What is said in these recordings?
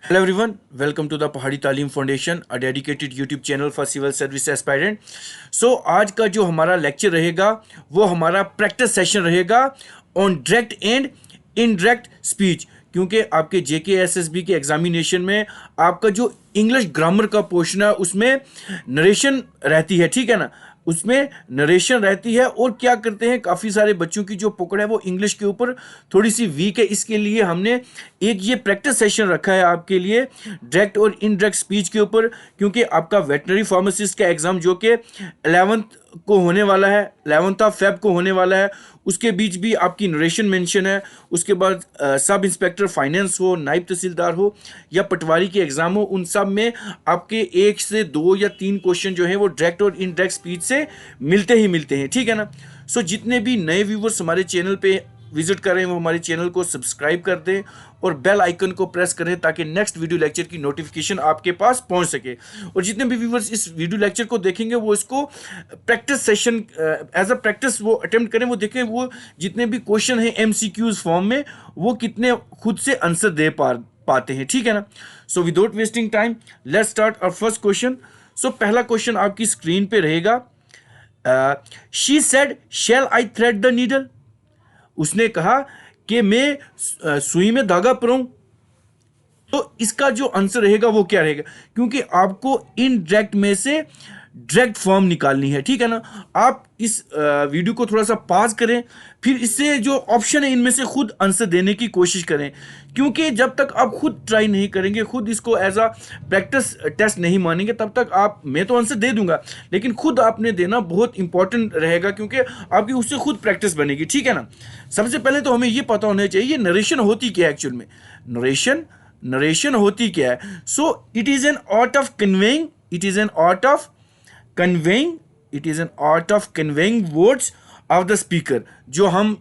Hello everyone, welcome to the पहाड़ी तालीम foundation, a dedicated YouTube channel for civil service aspirant. So आज का जो हमारा लेक्चर रहेगा वो हमारा प्रैक्टिस सेशन रहेगा on direct and indirect speech, क्योंकि आपके JKSSB के एग्जामिनेशन में आपका जो इंग्लिश ग्रामर का पोर्शन है उसमें नरेशन रहती है, ठीक है ना। उसमें नरेशन रहती है और क्या करते हैं, काफ़ी सारे बच्चों की जो पकड़ है वो इंग्लिश के ऊपर थोड़ी सी वीक है। इसके लिए हमने एक ये प्रैक्टिस सेशन रखा है आपके लिए डायरेक्ट और इनडायरेक्ट स्पीच के ऊपर, क्योंकि आपका वेटनरी फार्मासिस्ट का एग्ज़ाम जो कि 11th को होने वाला है, 11th ऑफ फेब को होने वाला है, उसके बीच भी आपकी नरेशन मेंशन है। उसके बाद सब इंस्पेक्टर फाइनेंस हो, नायब तहसीलदार हो या पटवारी के एग्ज़ाम हो, उन सब में आपके 1 से 2 या 3 क्वेश्चन जो है वो डायरेक्ट और इनडायरेक्ट स्पीच से मिलते हैं, ठीक है ना। सो जितने भी नए व्यूवर्स हमारे चैनल पे विजिट करें वो हमारे चैनल को सब्सक्राइब कर दें और बेल आइकन को प्रेस करें ताकि नेक्स्ट वीडियो लेक्चर की नोटिफिकेशन आपके पास पहुंच सके। और जितने भी व्यूवर्स इस वीडियो लेक्चर को देखेंगे वो इसको practice session as a practice वो अटेम्प्ट करें, वो देखें वो जितने भी क्वेश्चन हैं MCQs फॉर्म में वो कितने खुद से आंसर दे पाते हैं, ठीक है ना। So without wasting time let's start our first question. So पहला क्वेश्चन आपकी स्क्रीन पे रहेगा। She said shall I thread the needle. उसने कहा कि मैं सुई में धागा परों। तो इसका जो आंसर रहेगा वो क्या रहेगा, क्योंकि आपको इनडायरेक्ट में से डायरेक्ट फॉर्म निकालनी है, ठीक है ना। आप इस वीडियो को थोड़ा सा पॉज करें, फिर इससे जो ऑप्शन है इनमें से खुद आंसर देने की कोशिश करें, क्योंकि जब तक आप खुद ट्राई नहीं करेंगे, खुद इसको एज अ प्रैक्टिस टेस्ट नहीं मानेंगे, तब तक आप मैं तो आंसर दे दूंगा लेकिन खुद आपने देना बहुत इंपॉर्टेंट रहेगा, क्योंकि आपकी उससे खुद प्रैक्टिस बनेगी, ठीक है ना। सबसे पहले तो हमें ये पता होना चाहिए नरेशन होती क्या है एक्चुअल में। नरेशन होती क्या है। So it is an art of conveying, it is an art of conveying, it is an art of conveying words of the speaker. जो हम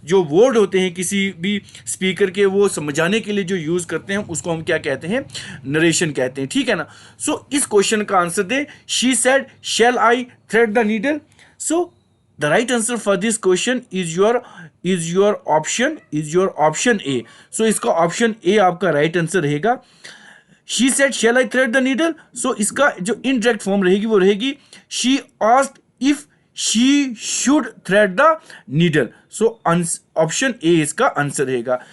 जो वर्ड होते हैं किसी भी स्पीकर के वो समझाने के लिए जो यूज़ करते हैं उसको हम क्या कहते हैं, नरेशन कहते हैं, ठीक है ना। सो इस क्वेश्चन का आंसर दे, she said shall I thread the needle. So the right answer for this question is your option A. So इसका ऑप्शन A आपका राइट आंसर रहेगा। She said shall I thread the needle? So इसका जो indirect form रहेगी वो रहेगी she asked if she should thread the needle. So option A इसका answer रहेगा।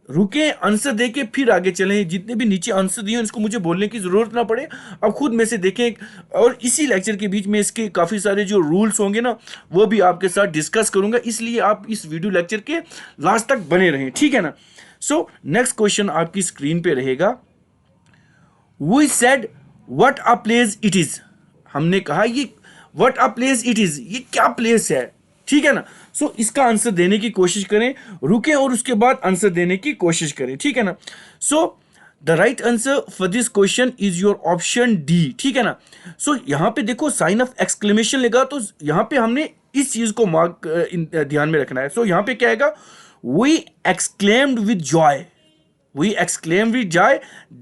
रुके, आंसर देके फिर आगे चलें। जितने भी नीचे आंसर दिए इसको मुझे बोलने की ज़रूरत ना पड़े, अब खुद में से देखें। और इसी लेक्चर के बीच में इसके काफ़ी सारे जो रूल्स होंगे ना वो भी आपके साथ डिस्कस करूंगा, इसलिए आप इस वीडियो लेक्चर के लास्ट तक बने रहें, ठीक है ना। सो नेक्स्ट क्वेश्चन आपकी स्क्रीन पे रहेगा। We said what a place it is. हमने कहा ये what a place it is, ये क्या प्लेस है, ठीक है ना। सो इसका आंसर देने की कोशिश करें, रुके और उसके बाद आंसर देने की कोशिश करें, ठीक है ना। So the right answer for this question is your option D, ठीक है ना। सो यहां पे देखो साइन ऑफ एक्सक्लेमेशन लगा, तो यहां पे हमने इस चीज को मार्क ध्यान में रखना है। सो यहां पे क्या आएगा, we exclaimed with joy, we exclaimed with joy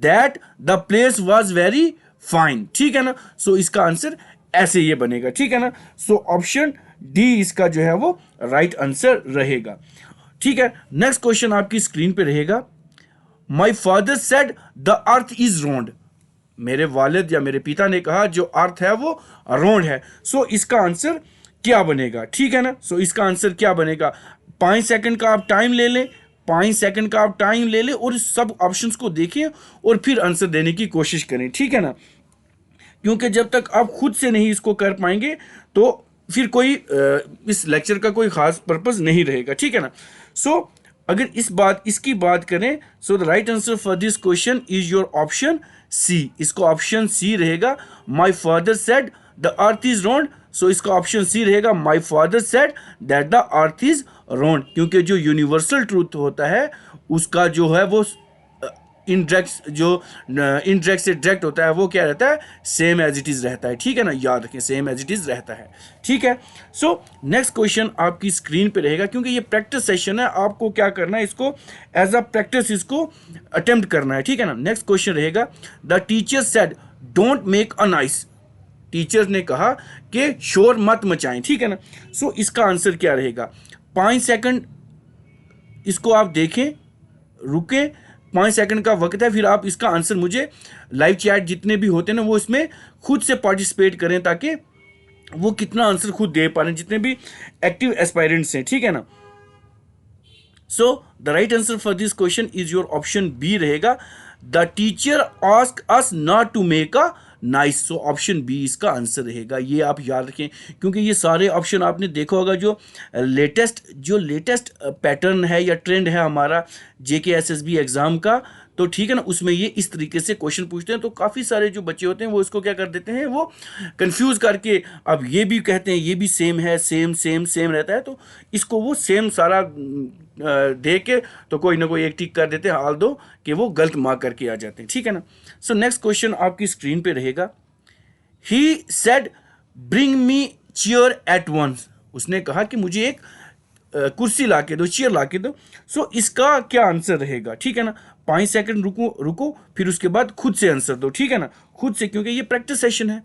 that the place was very fine, ठीक है ना। सो इसका आंसर ऐसे ये बनेगा, ठीक है ना। सो ऑप्शन डी इसका जो है वो राइट आंसर रहेगा, ठीक है। नेक्स्ट क्वेश्चन आपकी स्क्रीन पे रहेगा। My father said the earth is round. मेरे वालिद या मेरे पिता ने कहा जो अर्थ है वो राउंड है। सो इसका आंसर क्या बनेगा, ठीक है ना। सो इसका आंसर क्या बनेगा, 5 सेकंड का आप टाइम ले लें, 5 सेकंड का आप टाइम ले लें और इस सब ऑप्शंस को देखें और फिर आंसर देने की कोशिश करें, ठीक है ना। क्योंकि जब तक आप खुद से नहीं इसको कर पाएंगे तो फिर कोई इस लेक्चर का कोई खास पर्पस नहीं रहेगा, ठीक है ना। सो अगर इसकी बात करें, so the right answer for this question is your option C. इसको ऑप्शन सी रहेगा। My father said the earth is round. So इसका ऑप्शन सी रहेगा, my father said that the earth is round, क्योंकि जो universal truth होता है उसका जो है वो इनडायरेक्ट से डायरेक्ट होता है वो क्या रहता है, सेम एज इट इज रहता है, ठीक है ना। याद रखें सेम एज इट इज रहता है, ठीक है। सो नेक्स्ट क्वेश्चन आपकी स्क्रीन पे रहेगा, क्योंकि ये प्रैक्टिस सेशन है, आपको क्या करना है, इसको एज अ प्रैक्टिस इसको अटेम्प्ट करना है, ठीक है ना। नेक्स्ट क्वेश्चन रहेगा। The teacher said don't make a noise. Teacher ने कहा कि शोर मत मचाएं, ठीक है ना। सो इसका आंसर क्या रहेगा, 5 सेकंड इसको आप देखें, रुकें, 5 सेकंड का वक्त है, फिर आप इसका आंसर मुझे लाइव चैट जितने भी होते हैं ना वो इसमें खुद से पार्टिसिपेट करें, ताकि वो कितना आंसर खुद दे पा रहे हैं जितने भी एक्टिव एस्पायरेंट्स हैं, ठीक है ना। So the right answer for this question is your option B रहेगा, the teacher ask us not to make a nice. So option B इसका आंसर रहेगा, ये आप याद रखें, क्योंकि ये सारे ऑप्शन आपने देखा होगा जो लेटेस्ट पैटर्न है या ट्रेंड है हमारा JKSSB एग्जाम का, तो ठीक है ना, उसमें ये इस तरीके से क्वेश्चन पूछते हैं, तो काफ़ी सारे जो बच्चे होते हैं वो इसको क्या कर देते हैं, वो कंफ्यूज करके अब ये भी कहते हैं ये भी सेम है, सेम सेम सेम रहता है, तो इसको वो सेम सारा दे के तो कोई ना कोई एक टिक कर देते हैं, हाल दो कि वो गलत मार्क करके आ जाते हैं, ठीक है ना। सो नेक्स्ट क्वेश्चन आपकी स्क्रीन पे रहेगा, he said bring me chair at once. उसने कहा कि मुझे एक कुर्सी ला के दो, चेयर ला के दो। सो इसका क्या आंसर रहेगा, ठीक है ना। 5 सेकंड रुको फिर उसके बाद खुद से आंसर दो, ठीक है ना, खुद से, क्योंकि ये प्रैक्टिस सेशन है।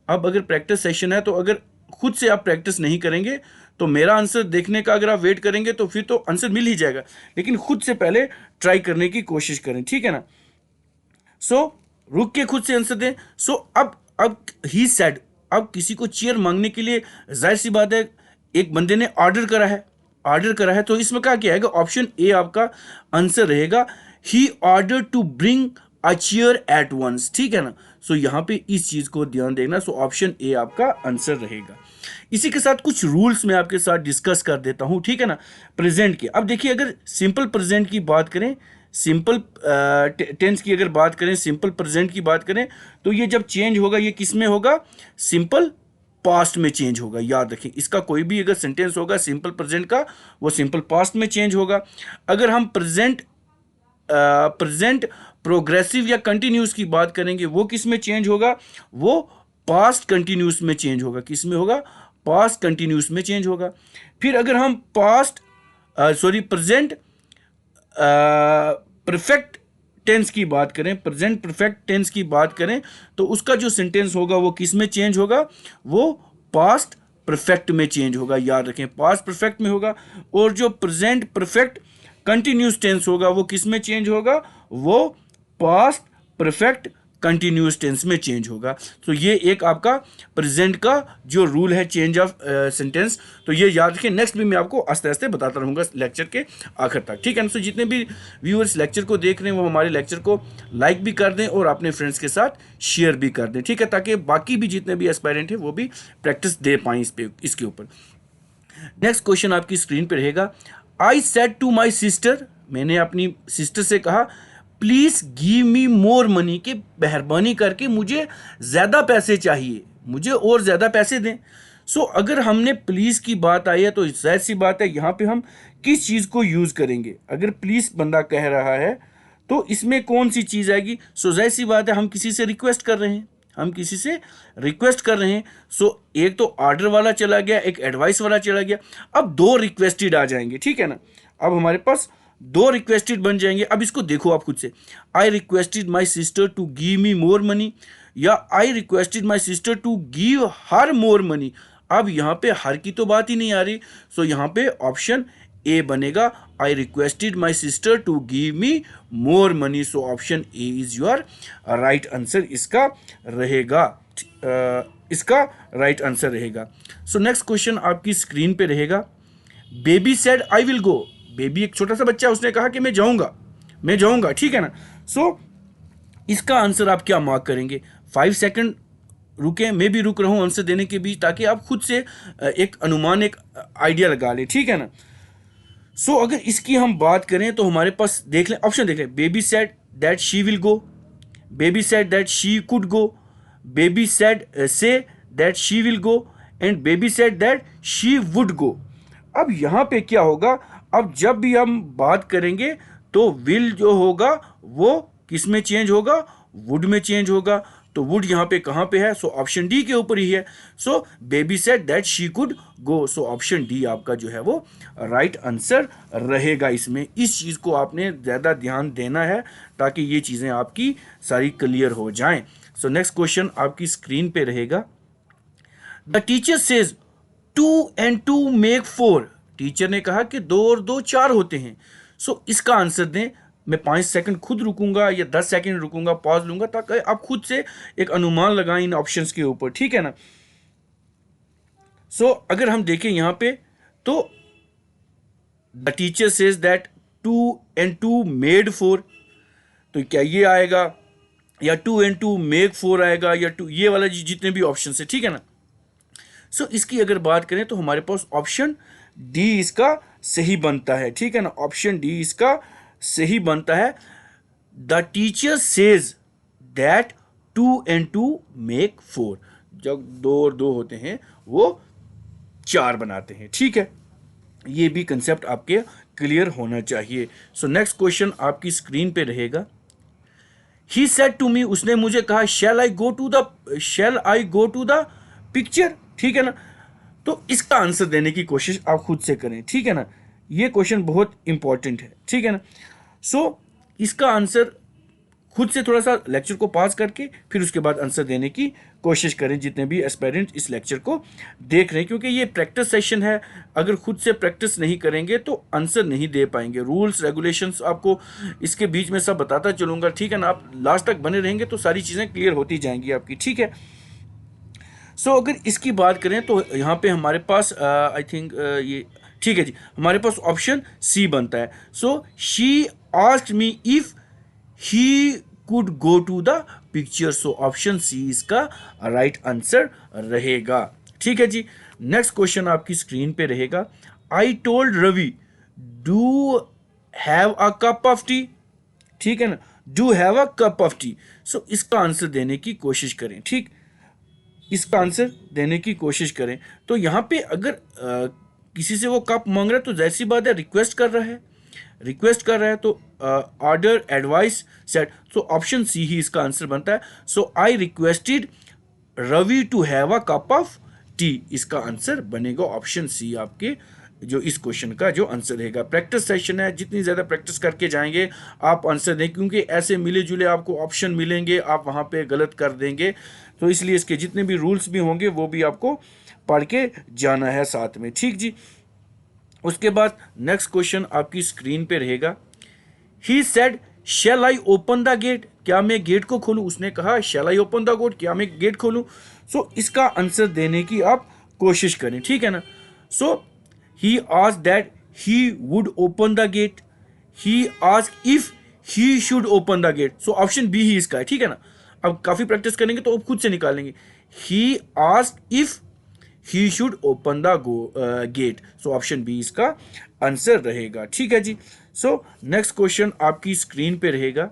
अब अगर प्रैक्टिस सेशन है तो अगर खुद से आप प्रैक्टिस नहीं करेंगे तो मेरा आंसर देखने का अगर आप वेट करेंगे तो फिर तो आंसर मिल ही जाएगा, लेकिन खुद से पहले ट्राई करने की कोशिश करें, ठीक है ना। सो रुक के खुद से आंसर दें। सो अब ही सेड, अब किसी को चेयर मांगने के लिए जाहिर सी बात है एक बंदे ने ऑर्डर करा है, तो इसमें क्या किया जाएगा, ऑप्शन ए आपका आंसर रहेगा, he order to bring a chair at once, ठीक है ना। सो यहाँ पे इस चीज को ध्यान देना, सो ऑप्शन ए आपका आंसर रहेगा। इसी के साथ कुछ रूल्स मैं आपके साथ डिस्कस कर देता हूँ, ठीक है ना, प्रेजेंट के। अब देखिए अगर सिंपल प्रेजेंट की बात करें, सिंपल टेंस की अगर बात करें, सिंपल प्रेजेंट की बात करें, तो ये जब चेंज होगा ये किस में होगा, सिंपल पास्ट में चेंज होगा। याद रखें, इसका कोई भी अगर सेंटेंस होगा सिंपल प्रेजेंट का, वो सिंपल पास्ट में चेंज होगा। अगर हम प्रेजेंट प्रोग्रेसिव या कंटिन्यूस की बात करेंगे, वो किस में चेंज होगा, वो पास्ट कंटिन्यूस में चेंज होगा। किस में होगा, पास्ट कंटिन्यूस में चेंज होगा। फिर अगर हम प्रेजेंट परफेक्ट टेंस की बात करें, प्रेजेंट परफेक्ट टेंस की बात करें, तो उसका जो सेंटेंस होगा वो किस में चेंज होगा, वो पास्ट परफेक्ट में चेंज होगा। याद रखें, पास्ट परफेक्ट में होगा। और जो प्रेजेंट परफेक्ट कंटिन्यूस टेंस होगा वो किस में चेंज होगा, वो पास्ट परफेक्ट कंटिन्यूस टेंस में चेंज होगा। तो ये एक आपका प्रेजेंट का जो रूल है चेंज ऑफ सेंटेंस, तो ये याद रखें। नेक्स्ट भी मैं आपको आस्ते आस्ते बताता रहूँगा लेक्चर के आखिर तक, ठीक है ना। सो जितने भी व्यूअर्स लेक्चर को देख रहे हैं वो हमारे लेक्चर को लाइक भी कर दें और अपने फ्रेंड्स के साथ शेयर भी कर दें, ठीक है, ताकि बाकी भी जितने भी एस्पायरेंट हैं वो भी प्रैक्टिस दे पाएँ इसके ऊपर। नेक्स्ट क्वेश्चन आपकी स्क्रीन पर रहेगा, I said to my sister, मैंने अपनी सिस्टर से कहा, please give me more money, कि मेहरबानी करके मुझे ज़्यादा पैसे चाहिए, मुझे और ज़्यादा पैसे दें। सो अगर हमने प्लीज़ की बात आई है तो जाहिर सी बात है यहाँ पे हम किस चीज़ को यूज़ करेंगे। अगर प्लीज़ बंदा कह रहा है तो इसमें कौन सी चीज़ आएगी, सो जाहिर सी बात है हम किसी से रिक्वेस्ट कर रहे हैं, सो एक तो ऑर्डर वाला चला गया, एक एडवाइस वाला चला गया, अब 2 रिक्वेस्टेड आ जाएंगे, ठीक है ना। अब हमारे पास 2 रिक्वेस्टेड बन जाएंगे। अब इसको देखो आप खुद से, I requested my sister to give me more money, या I requested my sister to give her more money. अब यहाँ पे हर की तो बात ही नहीं आ रही, सो यहाँ पे ऑप्शन ए बनेगा, I requested my sister to give me more money. So option A is your right answer, इसका राइट आंसर रहेगा। सो नेक्स्ट क्वेश्चन आपकी स्क्रीन पे रहेगा, baby said I will go, baby एक छोटा सा बच्चा, उसने कहा कि मैं जाऊंगा, ठीक है ना। सो इसका आंसर आप क्या मार्क करेंगे, 5 सेकंड रुके, मैं भी रुक रहा हूं आंसर देने के बीच, ताकि आप खुद से एक अनुमान, एक आइडिया लगा ले, ठीक है ना। सो अगर इसकी हम बात करें तो हमारे पास देख लें, ऑप्शन देख लें, baby said that she will go, baby said that she could go, baby said say that she will go, and baby said that she would go. अब यहाँ पे क्या होगा, अब जब भी हम बात करेंगे तो विल जो होगा वो किस में चेंज होगा, वुड में चेंज होगा। तो वुड यहाँ पे कहाँ पे है, सो ऑप्शन डी के ऊपर ही है। So baby said that she could go, so option D आपका जो है वो राइट आंसर रहेगा। इसमें इस चीज़ को आपने ज़्यादा ध्यान देना है ताकि ये चीज़ें आपकी सारी क्लियर हो जाएं। सो नेक्स्ट क्वेश्चन आपकी स्क्रीन पे रहेगा, the teacher says 2 and 2 make 4, teacher ने कहा कि 2 और 2 4 होते हैं। सो इसका आंसर दें, मैं 5 सेकंड खुद रुकूंगा या 10 सेकंड रुकूंगा, पॉज लूंगा, ताकि आप खुद से एक अनुमान लगाएं इन ऑप्शंस के ऊपर, ठीक है ना। सो अगर हम देखें यहाँ पे तो the teacher says that 2 and 2 made 4, तो क्या ये आएगा, या 2 and 2 मेक 4 आएगा, या 2, ये वाला जितने भी ऑप्शन है, ठीक है ना। सो इसकी अगर बात करें तो हमारे पास ऑप्शन डी इसका सही बनता है, ठीक है ना। ऑप्शन डी इसका सही बनता है। The teacher says that 2 and 2 make 4, जब 2 और 2 होते हैं वो 4 बनाते हैं, ठीक है। ये भी कंसेप्ट आपके क्लियर होना चाहिए। सो नेक्स्ट क्वेश्चन आपकी स्क्रीन पे रहेगा। ही सेड टू मी, उसने मुझे कहा, shall I go to the picture, ठीक है ना। तो इसका आंसर देने की कोशिश आप खुद से करें, ठीक है ना। ये क्वेश्चन बहुत इंपॉर्टेंट है, ठीक है ना। सो इसका आंसर खुद से थोड़ा सा लेक्चर को पास करके फिर उसके बाद आंसर देने की कोशिश करें, जितने भी एस्पायरेंट इस लेक्चर को देख रहे हैं, क्योंकि ये प्रैक्टिस सेशन है। अगर खुद से प्रैक्टिस नहीं करेंगे तो आंसर नहीं दे पाएंगे। रूल्स रेगुलेशंस आपको इसके बीच में सब बताता चलूँगा, ठीक है ना। आप लास्ट तक बने रहेंगे तो सारी चीज़ें क्लियर होती जाएंगी आपकी, ठीक है। सो अगर इसकी बात करें तो यहाँ पे हमारे पास आई थिंक ये ठीक है जी, हमारे पास ऑप्शन सी बनता है। So she asked me if he could go to the picture, so option C इसका राइट आंसर रहेगा, ठीक है जी। नेक्स्ट क्वेश्चन आपकी स्क्रीन पे रहेगा। I told Ravi do have a cup of tea, ठीक है ना, do have a cup of tea. So इसका आंसर देने की कोशिश करें, ठीक, इसका आंसर देने की कोशिश करें। तो यहाँ पे अगर किसी से वो कप मांग रहा है तो जैसी बात है, रिक्वेस्ट कर रहा है, तो order advice set, so option C ही इसका आंसर बनता है। So I requested Ravi to have a cup of tea, इसका आंसर बनेगा ऑप्शन सी आपके जो इस क्वेश्चन का जो आंसर रहेगा। प्रैक्टिस सेशन है, जितनी ज़्यादा प्रैक्टिस करके जाएंगे आप आंसर दें, क्योंकि ऐसे मिले जुले आपको ऑप्शन मिलेंगे, आप वहाँ पे गलत कर देंगे। तो इसलिए इसके जितने भी रूल्स भी होंगे वो भी आपको पढ़ के जाना है साथ में, ठीक जी। उसके बाद नेक्स्ट क्वेश्चन आपकी स्क्रीन पे रहेगा। He said shall I open the gate, क्या मैं गेट को खोलूं, उसने कहा shall I open the gate, क्या मैं गेट खोलूं। सो इसका आंसर देने की आप कोशिश करें, ठीक है ना। So he asked that he would open the gate, he asked if he should open the gate, so option B ही इसका है, ठीक है ना। अब काफी प्रैक्टिस करेंगे तो आप खुद से निकालेंगे। He asked if he should open the gate, so option B इसका आंसर रहेगा, ठीक है जी। सो नेक्स्ट क्वेश्चन आपकी स्क्रीन पे रहेगा।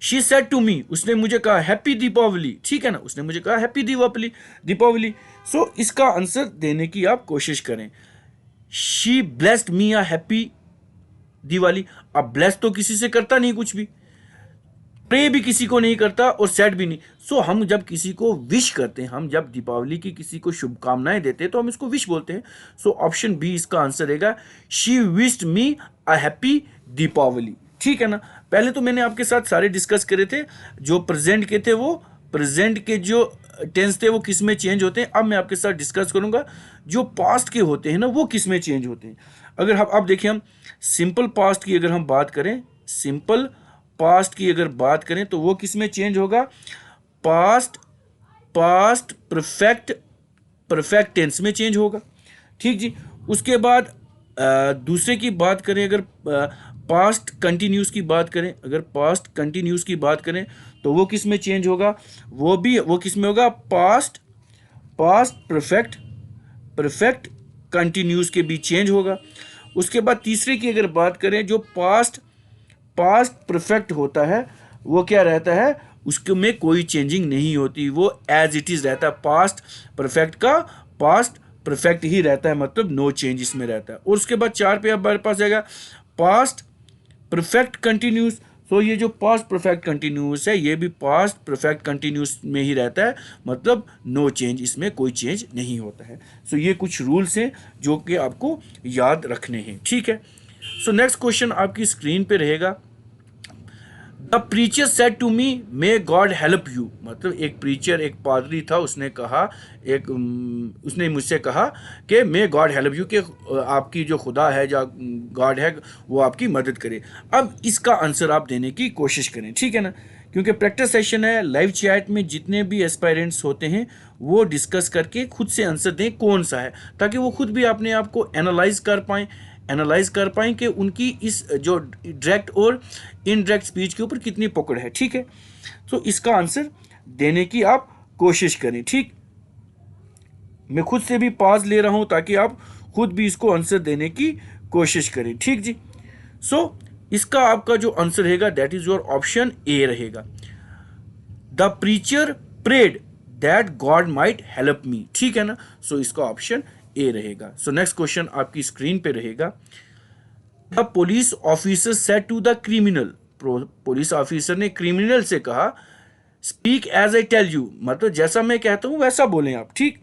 शी सेड टू मी, उसने मुझे कहा हैप्पी दीपावली, ठीक है ना, उसने मुझे कहा हैप्पी दीपावली। सो इसका आंसर देने की आप कोशिश करें। She blessed me a happy Diwali, अब ब्लेस तो किसी से करता नहीं कुछ भी, प्रे भी किसी को नहीं करता और सेड भी नहीं। सो हम जब किसी को विश करते हैं, हम जब दीपावली की किसी को शुभकामनाएं देते हैं तो हम इसको विश बोलते हैं। सो ऑप्शन बी इसका आंसर रहेगा। She wished me a happy Deepawali, ठीक है ना। पहले तो मैंने आपके साथ सारे डिस्कस करे थे, जो प्रेजेंट के थे वो प्रेजेंट के जो टेंस थे वो किस में चेंज होते हैं। अब मैं आपके साथ डिस्कस करूंगा जो पास्ट के होते हैं ना वो किस में चेंज होते हैं। अगर अब देखिए, हम सिंपल पास्ट की अगर हम बात करें, सिंपल पास्ट की अगर बात करें तो वो किस में चेंज होगा, पास्ट परफेक्ट टेंस में चेंज होगा, ठीक जी। उसके बाद दूसरे की बात करें, अगर पास्ट कंटिन्यूस की बात करें, अगर पास्ट कंटिन्यूस की बात करें तो वो किस में चेंज होगा, वो किस में होगा, पास्ट परफेक्ट कंटिन्यूस के बीच चेंज होगा। उसके बाद तीसरे की अगर बात करें, जो पास्ट परफेक्ट होता है वो क्या रहता है, उसके में कोई चेंजिंग नहीं होती, वो एज इट इज रहता है। पास्ट परफेक्ट का पास्ट परफेक्ट ही रहता है, मतलब नो चेंज इसमें रहता है। और उसके बाद 4 पे हमारे पास आएगा पास्ट परफेक्ट कंटिन्यूस। तो ये जो पास्ट परफेक्ट कंटिन्यूस है ये भी पास्ट परफेक्ट कंटिन्यूस में ही रहता है, मतलब नो चेंज, इसमें कोई चेंज नहीं होता है। सो ये कुछ रूल्स हैं जो कि आपको याद रखने हैं, ठीक है। सो नेक्स्ट क्वेश्चन आपकी स्क्रीन पे रहेगा। The preacher said to me may God help you, मतलब एक प्रीचर, एक पादरी था, उसने कहा, उसने मुझसे कहा कि मे गॉड हेल्प यू, कि आपकी जो खुदा है, जो गॉड है, वो आपकी मदद करे। अब इसका आंसर आप देने की कोशिश करें, ठीक है ना, क्योंकि प्रैक्टिस सेशन है। लाइव चैट में जितने भी एस्पायरेंट्स होते हैं वो डिस्कस करके खुद से आंसर दें कौन सा है, ताकि वो खुद भी अपने आप को एनालाइज कर पाएँ कि उनकी इस जो डायरेक्ट और इनडायरेक्ट स्पीच के ऊपर कितनी पकड़ है, ठीक है। तो इसका आंसर देने की आप कोशिश करें, ठीक। मैं खुद से भी पॉज ले रहा हूं ताकि आप खुद भी इसको आंसर देने की कोशिश करें, ठीक जी। सो इसका आपका जो आंसर रहेगा that is your option A रहेगा। The preacher prayed that God might help me, ठीक है ना। सो इसका ऑप्शन ए रहेगा। सो नेक्स्ट क्वेश्चन आपकी स्क्रीन पे रहेगा। The police officer said to the criminal, police officer ने क्रिमिनल से कहा speak as I tell you, मतलब जैसा मैं कहता हूं वैसा बोलें आप, ठीक।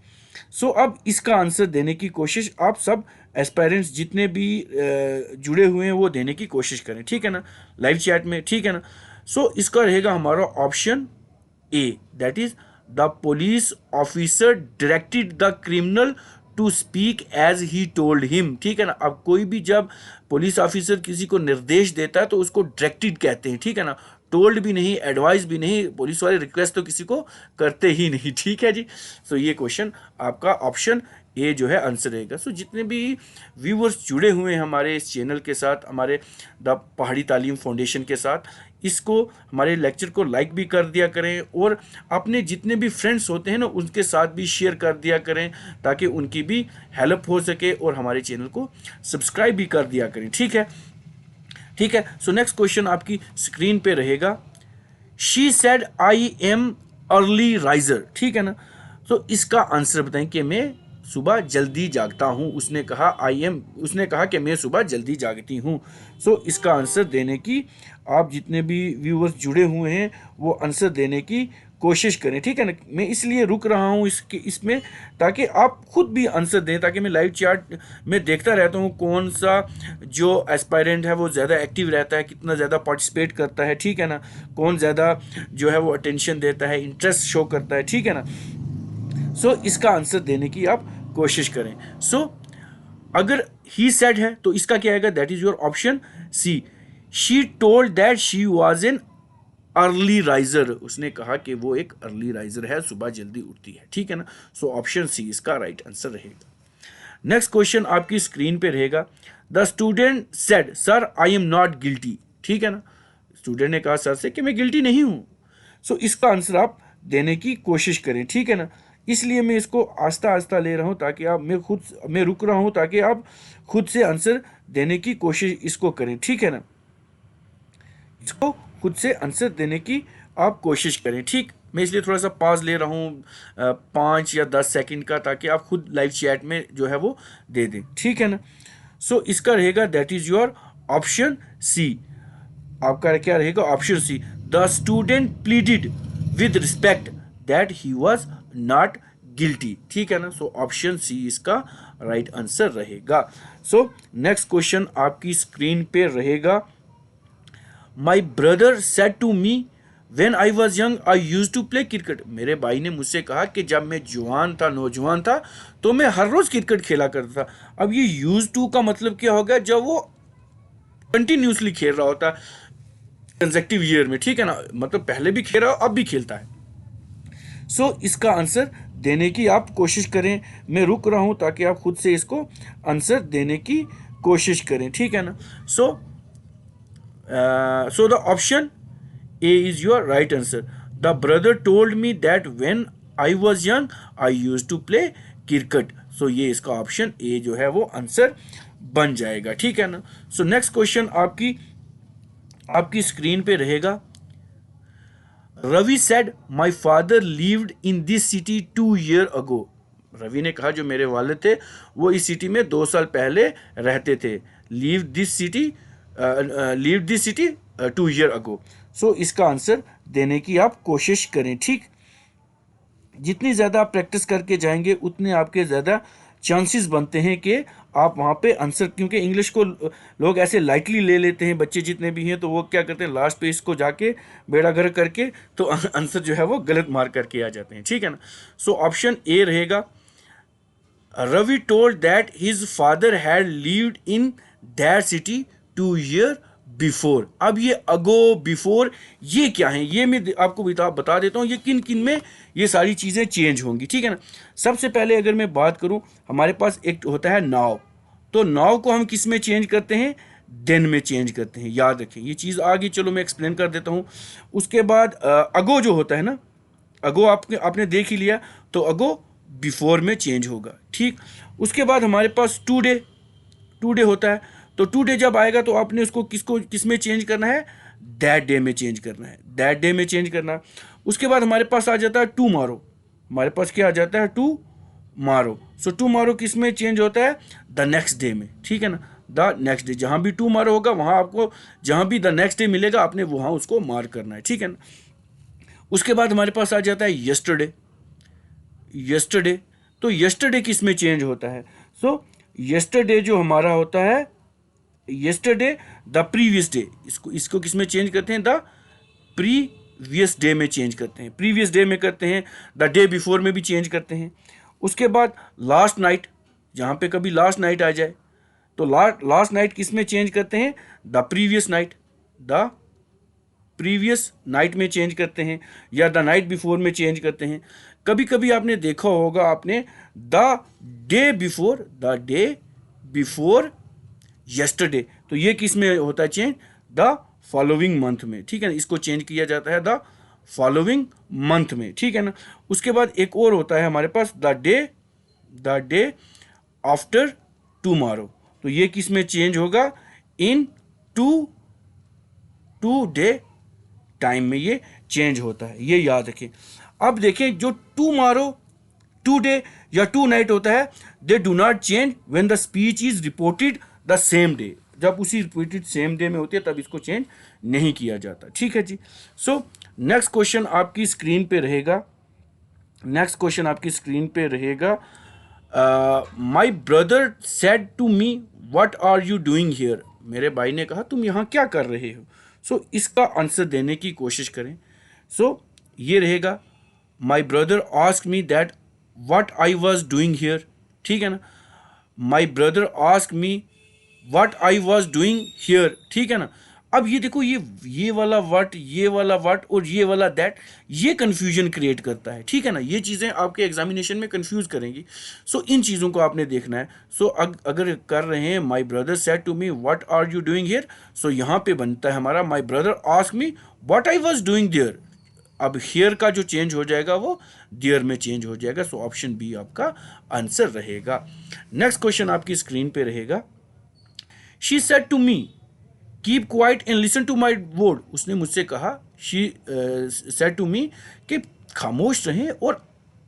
सो अब इसका आंसर देने की कोशिश आप सब एस्पायरेंट्स जितने भी जुड़े हुए हैं वो देने की कोशिश करें, ठीक है ना, लाइव चैट में, ठीक है ना। सो इसका रहेगा हमारा option A, that is the police officer directed the criminal to speak as he told him, ठीक है ना। अब कोई भी जब पुलिस ऑफिसर किसी को निर्देश देता है तो उसको डायरेक्टेड कहते हैं, ठीक है ना, टोल्ड भी नहीं, एडवाइस भी नहीं, पुलिस वाले रिक्वेस्ट तो किसी को करते ही नहीं, ठीक है जी। सो ये क्वेश्चन आपका ऑप्शन ए जो है आंसर रहेगा। सो जितने भी व्यूअर्स जुड़े हुए हैं हमारे इस चैनल के साथ, हमारे द पहाड़ी तालीम फाउंडेशन के साथ, इसको हमारे लेक्चर को लाइक भी कर दिया करें और अपने जितने भी फ्रेंड्स होते हैं ना उनके साथ भी शेयर कर दिया करें ताकि उनकी भी हेल्प हो सके, और हमारे चैनल को सब्सक्राइब भी कर दिया करें, ठीक है, ठीक है। सो नेक्स्ट क्वेश्चन आपकी स्क्रीन पे रहेगा। She said I am early riser, ठीक है ना। तो इसका आंसर बताएं कि मैं सुबह जल्दी जागता हूं। उसने कहा कि मैं सुबह जल्दी जागती हूं। सो इसका आंसर देने की आप जितने भी व्यूअर्स जुड़े हुए हैं वो आंसर देने की कोशिश करें, ठीक है ना। मैं इसलिए रुक रहा हूँ इसमें ताकि आप खुद भी आंसर दें, ताकि मैं लाइव चैट में देखता रहता हूँ कौन सा जो एस्पायरेंट है वो ज़्यादा एक्टिव रहता है, कितना ज़्यादा पार्टिसिपेट करता है, ठीक है ना, कौन ज़्यादा जो है वो अटेंशन देता है, इंटरेस्ट शो करता है, ठीक है ना। सो इसका आंसर देने की आप कोशिश करें। सो अगर ही सेड है तो इसका क्या आएगा, that is your option C. She told that she was an early riser, उसने कहा कि वो एक अर्ली राइजर है, सुबह जल्दी उठती है, ठीक है ना। सो ऑप्शन सी इसका राइट आंसर रहेगा। नेक्स्ट क्वेश्चन आपकी स्क्रीन पे रहेगा। The student said sir I am not guilty, ठीक है ना। स्टूडेंट ने कहा सर से कि मैं गिल्टी नहीं हूं। सो इसका आंसर आप देने की कोशिश करें, ठीक है ना। इसलिए मैं इसको आस्ता आस्ता ले रहा हूं ताकि आप मैं रुक रहा हूं ताकि आप खुद से आंसर देने की कोशिश इसको करें, ठीक है ना। इसको खुद से आंसर देने की आप कोशिश करें, ठीक। मैं इसलिए थोड़ा सा पॉज ले रहा हूँ 5 या 10 सेकंड का, ताकि आप खुद लाइव चैट में जो है वो दे दें, ठीक है ना। सो इसका रहेगा that is your option C. आपका क्या रहेगा, option C. The student pleaded with respect that he was not guilty, ठीक है ना। सो ऑप्शन सी इसका राइट आंसर रहेगा। सो नेक्स्ट क्वेश्चन आपकी स्क्रीन पे रहेगा। My brother said to me when I was young I use to play cricket, मेरे भाई ने मुझसे कहा कि जब मैं नौजवान था तो मैं हर रोज क्रिकेट खेला करता था। अब ये यूज टू का मतलब क्या होगा, जब वो कंटिन्यूसली खेल रहा होता है कंसेक्टिव ईयर में, ठीक है ना, मतलब पहले भी खेल रहा हो अब भी खेलता है। सो इसका आंसर देने की आप कोशिश करें। मैं रुक रहा हूं ताकि आप खुद से इसको आंसर देने की कोशिश करें, ठीक है ना। So the option A is your right answer. The brother told me that when I was young, I used to play cricket. So ये इसका ऑप्शन A जो है वो आंसर बन जाएगा, ठीक है ना। सो नेक्स्ट क्वेश्चन आपकी स्क्रीन पे रहेगा। Ravi said my father lived in this city 2 years ago. Ravi ने कहा जो मेरे वालिद थे वो इस सिटी में 2 साल पहले रहते थे। Leave this city 2 years ago. सो इसका आंसर देने की आप कोशिश करें, ठीक। जितनी ज़्यादा आप प्रैक्टिस करके जाएंगे उतने आपके ज़्यादा चांसेस बनते हैं कि आप वहाँ पे आंसर, क्योंकि इंग्लिश को लोग ऐसे लाइटली ले लेते हैं, बच्चे जितने भी हैं, तो वो क्या करते हैं लास्ट पे इसको जाके बेड़ा गर्क करके तो आंसर जो है वो गलत मार्क करके आ जाते हैं, ठीक है ना। सो ऑप्शन ए रहेगा, Ravi told that his father had lived in that city 2 year before. अब ये अगो, बिफोर, ये क्या है, ये मैं आपको बता देता हूँ ये किन किन में ये सारी चीज़ें चेंज होंगी, ठीक है ना। सबसे पहले अगर मैं बात करूँ, हमारे पास एक होता है नाव, तो नाव को हम किस में चेंज करते हैं, देन में चेंज करते हैं, याद रखें ये चीज़ आगे, चलो मैं एक्सप्लेन कर देता हूँ। उसके बाद अगो जो होता है ना, अगो आपने देख ही लिया, तो अगो बिफोर में चेंज होगा, ठीक। उसके बाद हमारे पास टू डे होता है, तो टू डे जब आएगा तो आपने उसको किस में चेंज करना है, दैट डे में चेंज करना है, दैट डे में चेंज करना है। उसके बाद हमारे पास आ जाता है टुमारो, हमारे पास क्या आ जाता है, टुमारो। सो टुमारो किस में चेंज होता है, द नेक्स्ट डे में, ठीक है ना, द नेक्स्ट डे। जहाँ भी टुमारो होगा वहाँ आपको, जहाँ भी द नेक्स्ट डे मिलेगा आपने वहाँ उसको मार्क करना है, ठीक है ना। उसके बाद हमारे पास आ जाता है यस्टरडे, यस्टरडे, तो यस्टरडे किस में चेंज होता है, सो यस्टरडे जो हमारा होता है, यस्टरडे द प्रीवियस डे, इसको किस में चेंज करते हैं, द प्रीवियस डे में चेंज करते हैं, प्रीवियस डे में करते हैं, द डे बिफोर में भी चेंज करते हैं। उसके बाद लास्ट नाइट, जहाँ पे कभी लास्ट नाइट आ जाए तो लास्ट नाइट किस में चेंज करते हैं, the previous night, the previous night में चेंज करते हैं, या द नाइट बिफोर में चेंज करते हैं। कभी कभी आपने देखा होगा आपने द डे बिफोर यस्टरडे, तो ये किस में होता है चेंज, द फॉलोइंग मंथ में, ठीक है ना, इसको चेंज किया जाता है द फॉलोइंग मंथ में, ठीक है ना। उसके बाद एक और होता है हमारे पास द डे आफ्टर टुमारो, तो ये किस में चेंज होगा, इन टू डे टाइम में ये चेंज होता है, ये याद रखें। अब देखें जो टुमारो, टू डे या टू नाइट होता है, they do not change when the speech is reported the same day, जब उसी रिपोर्टेड सेम डे में होती है तब इसको चेंज नहीं किया जाता, ठीक है जी। सो नेक्स्ट क्वेश्चन आपकी स्क्रीन पे रहेगा, नेक्स्ट क्वेश्चन आपकी स्क्रीन पे रहेगा, my brother said to me what are you doing here, मेरे भाई ने कहा तुम यहाँ क्या कर रहे हो। सो इसका आंसर देने की कोशिश करें। सो ये रहेगा, my brother asked me that what I was doing here, ठीक है ना, my brother asked me what I was doing here, ठीक है ना। अब ये देखो, ये वाला व्हाट, ये वाला व्हाट और ये वाला दैट, ये कन्फ्यूजन क्रिएट करता है, ठीक है ना, ये चीज़ें आपके एग्जामिनेशन में कन्फ्यूज करेंगी। सो इन चीज़ों को आपने देखना है। सो अगर कर रहे हैं my brother said to me what are you doing here, so यहाँ पे बनता है हमारा my brother ask me what I was doing there. अब हियर का जो चेंज हो जाएगा वो देयर में चेंज हो जाएगा, सो ऑप्शन बी आपका आंसर रहेगा। नेक्स्ट क्वेश्चन आपकी स्क्रीन पे रहेगा, she said to me keep quiet and listen to my word, उसने मुझसे कहा, शी सेड टू मी कि खामोश रहें और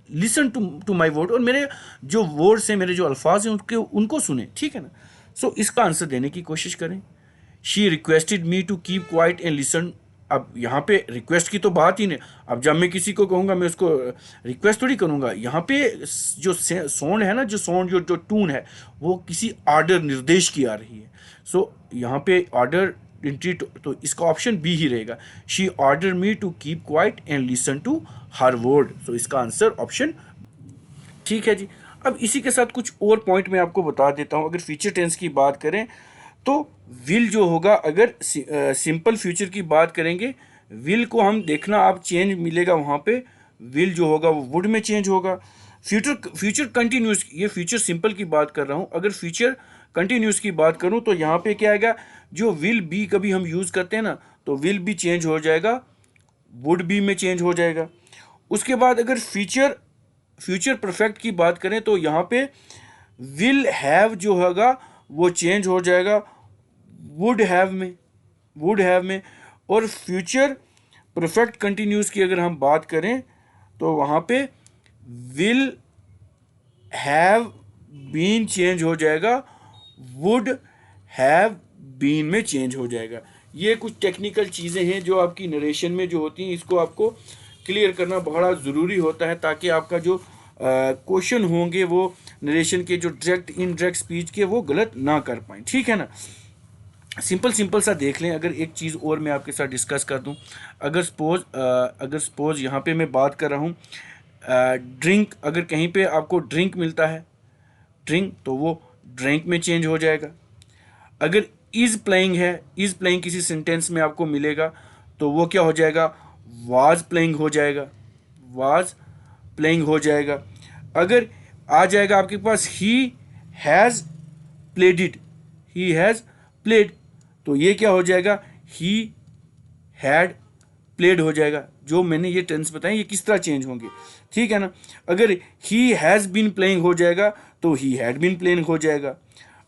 लिसन टू माई वर्ड, और मेरे जो वर्ड्स हैं, मेरे जो अल्फाज हैं उनको सुने, ठीक है ना। सो इसका आंसर देने की कोशिश करें। She requested me to keep quiet and listen, अब यहाँ पे रिक्वेस्ट की तो बात ही नहीं, अब जब मैं किसी को कहूँगा मैं उसको रिक्वेस्ट थोड़ी करूँगा, यहाँ पे जो साउंड है ना, जो साउंड जो टून है वो किसी ऑर्डर, निर्देश की आ रही है। सो यहाँ पे ऑर्डर इंट्री, तो इसका ऑप्शन बी ही रहेगा, she order me to keep quiet and listen to her word, so इसका आंसर ऑप्शन, ठीक है जी। अब इसी के साथ कुछ और पॉइंट मैं आपको बता देता हूँ। अगर फ्यूचर टेंस की बात करें तो विल जो होगा, अगर सिंपल फ्यूचर की बात करेंगे, विल को हम देखना, आप चेंज मिलेगा वहाँ पे, विल जो होगा वो वुड में चेंज होगा। फ्यूचर कंटिन्यूस, ये फ्यूचर सिंपल की बात कर रहा हूँ। अगर फ्यूचर कंटिन्यूस की बात करूँ तो यहाँ पे क्या आएगा, जो विल बी कभी हम यूज़ करते हैं ना, तो विल बी चेंज हो जाएगा, वुड बी में चेंज हो जाएगा। उसके बाद अगर फ्यूचर परफेक्ट की बात करें तो यहाँ पे विल हैव जो होगा वो चेंज हो जाएगा वुड हैव में। और फ्यूचर परफेक्ट कंटिन्यूस की अगर हम बात करें तो वहाँ पे विल हैव बीन चेंज हो जाएगा, वुड हैव बीन में चेंज हो जाएगा। ये कुछ टेक्निकल चीज़ें हैं जो आपकी नरेशन में जो होती हैं, इसको आपको क्लियर करना बड़ा ज़रूरी होता है, ताकि आपका जो क्वेश्चन होंगे वो नरेशन के, जो डायरेक्ट इनडायरेक्ट स्पीच के, वो गलत ना कर पाएँ, ठीक है ना। सिंपल सा देख लें। अगर एक चीज़ और मैं आपके साथ डिस्कस कर दूं, अगर सपोज़ यहाँ पे मैं बात कर रहा हूँ ड्रिंक, अगर कहीं पे आपको ड्रिंक मिलता है, ड्रिंक, तो वो ड्रिंक में चेंज हो जाएगा। अगर इज़ प्लेइंग है, इज़ प्लेइंग किसी सेंटेंस में आपको मिलेगा तो वो क्या हो जाएगा, वाज प्लेइंग हो जाएगा, वाज प्लेइंग हो जाएगा। अगर आ जाएगा आपके पास he has played it, he has played, तो ये क्या हो जाएगा, ही हैड प्लेड हो जाएगा। जो मैंने ये टेंस बताए ये किस तरह चेंज होंगे, ठीक है ना। अगर ही हैज़ बीन प्लेइंग हो जाएगा तो ही हैड बीन प्लेइंग हो जाएगा।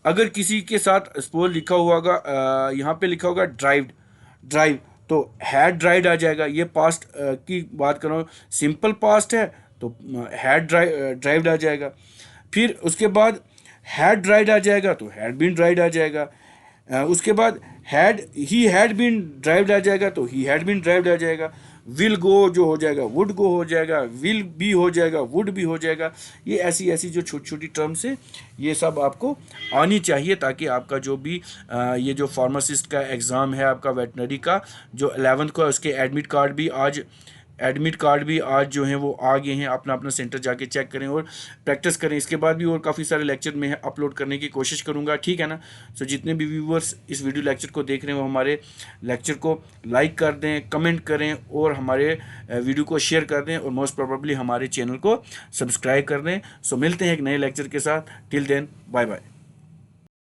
अगर किसी के साथ सपोज लिखा हुआ होगा, यहाँ पे लिखा होगा ड्राइव्ड, ड्राइव, तो हैड ड्राइव्ड आ जाएगा। ये पास्ट की बात कर रहा हूँ, सिंपल पास्ट है तो हैड ड्राइव्ड आ जाएगा। फिर उसके बाद हैड ड्राइव्ड आ जाएगा तो हैड बीन ड्राइव्ड आ जाएगा। उसके बाद ही हैड बीन ड्राइव्ड आ जाएगा तो ही हैड बीन ड्राइव्ड आ जाएगा। विल गो जो हो जाएगा वुड गो हो जाएगा, विल बी हो जाएगा वुड भी हो जाएगा। ये ऐसी ऐसी जो छोटी छोटी टर्म्स है ये सब आपको आनी चाहिए, ताकि आपका जो भी ये जो फार्मासिस्ट का एग्ज़ाम है, आपका वेटनरी का जो 11th का, उसके एडमिट कार्ड भी आज जो हैं वो आ गए हैं। अपना अपना सेंटर जाके चेक करें और प्रैक्टिस करें। इसके बाद भी और काफ़ी सारे लेक्चर में अपलोड करने की कोशिश करूँगा, ठीक है ना। सो जितने भी व्यूवर्स इस वीडियो लेक्चर को देख रहे हैं वो हमारे लेक्चर को लाइक कर दें, कमेंट करें और हमारे वीडियो को शेयर कर दें, और मोस्ट प्रोबेबली हमारे चैनल को सब्सक्राइब कर दें। सो मिलते हैं एक नए लेक्चर के साथ। Till then, bye bye.